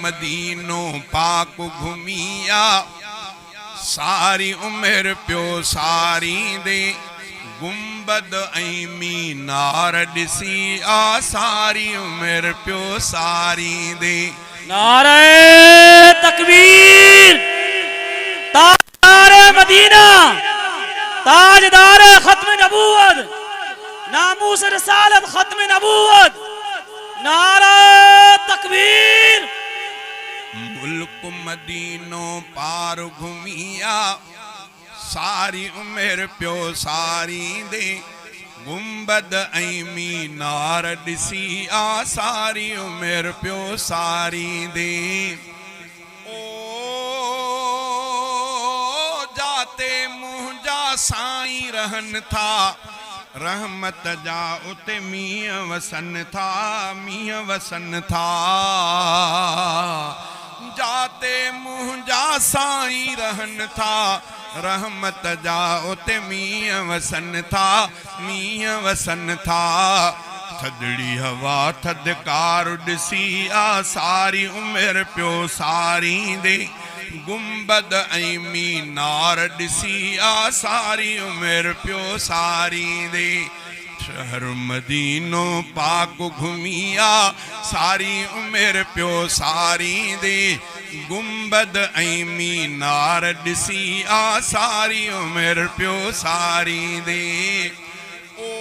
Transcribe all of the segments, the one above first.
मदीनो पाक घुमिया सारी उम्र प्यो सारी दे गुंबद ऐं मीनार ॾिसी आ सारी उम्र प्यो सारी दे। नारे तकबीर। ताजदार मदीना, ताजदार खत्म नबूवत, नामूस रिसालत खत्म नबूवत। नारे तकबीर। मुल्क मदीनो पार घुमिया सारी उम्र प्यो सारी दे गुंबद ऐं मीनार ॾिसी आ सारी उम्र प्यो सारी दे। ओ जाते मुंहिंजा साईं रहन था रहमत जा उते मींह वसन था, मींह वसन था। जाते मुंहिंजा साईं रहन था रहमत जा उते मींह वसन था, मींह वसन था। थदड़ी हवा थदकार ॾिसी आ सारी उम्र प्यो सारी दे गुंबद ऐं मीनार ॾिसी आ सारी उम्र प्यो सारी दे। शहर मदीनो पाक घुमिया सारी उम्र प्यो सारी दे गुंबद ऐं मीनार ॾिसी आ सारी उम्र प्यो सारी दे। ओ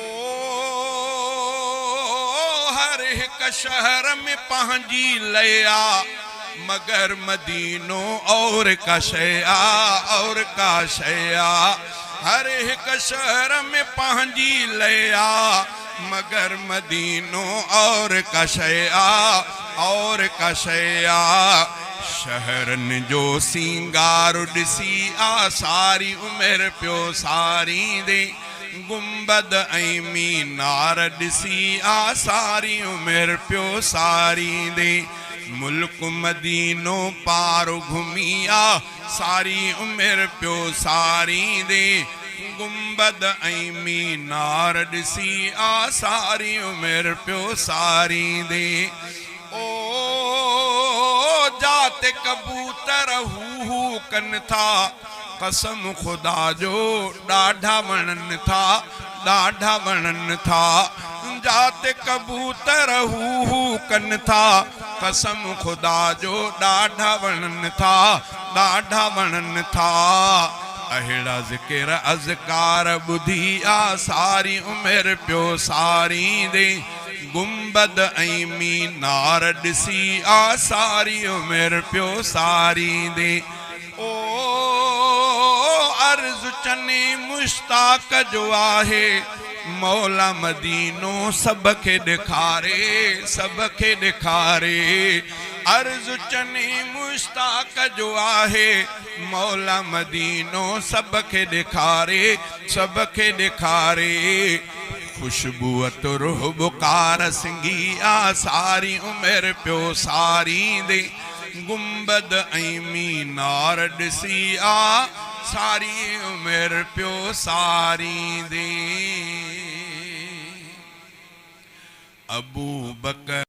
हर हिक शहर में पंहिंजी लया मगर मदीनो और का शया, और का शया। हर एक शहर में पंहिंजी लया मगर मदीनो और का शया, और का शया। शहरन जो सिंगार ॾिसी आ सारी उम्र प्यो सारी दे गुंबद ऐं मीनार ॾिसी आ सारी उम्र प्यो सारी दे। मुल्क मदीनो पार घुमिया सारी उम्र प्यो सारी दे गुंबद ऐं मीनार ॾिसी आ सारी उम्र प्यो सारी दे। ओ जाते कबूतर हू कन था कसम खुदा जो ॾाढा वणन था, ॾाढा वणन था। जाते कबूतर हू कन था कसम खुदा जो ॾाढा वणन था, ॾाढा वणन था। अहिड़ा ज़िक्र अज़कार ॿुधी आ सारी उम्र प्यो सारी दे गुंबद ऐं मीनार ॾिसी आ सारी उम्र प्यो सारी दे। ओ अर्ज़ चने मुश्ताक जो आहे मौला मदीनो सब खे ॾेखारे, सब खे ॾेखारे। अर्ज़ चने मुश्ताक जो आहे मौला मदीनो सब खे ॾेखारे, सब खे ॾेखारे। खुशबूअत रूह बुकार सिंगी आ सारी उम्र प्यो सारी दे गुंबद ऐं मीनार ॾिसी आ सारी उम्र प्यो सारी दे। अबू बकर